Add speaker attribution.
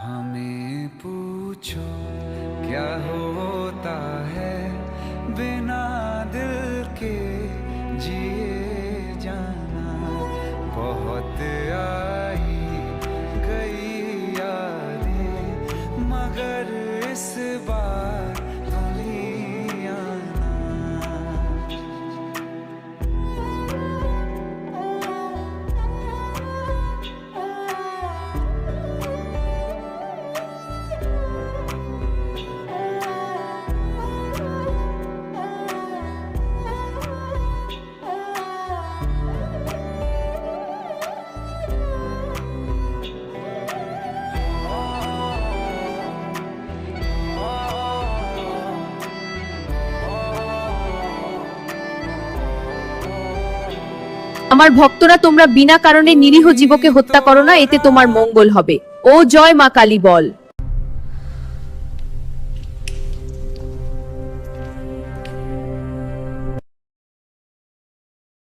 Speaker 1: हमें पूछो क्या होता है बिना दिल के जिए जाना। बहुत आई गई यादें मगर इस बार तुम ही आना।
Speaker 2: আমার ভক্তরা, তোমরা বিনা কারণে নিরীহ জীবকে হত্যা করো না, এতে তোমার মঙ্গল হবে। ও জয় মা কালী বল।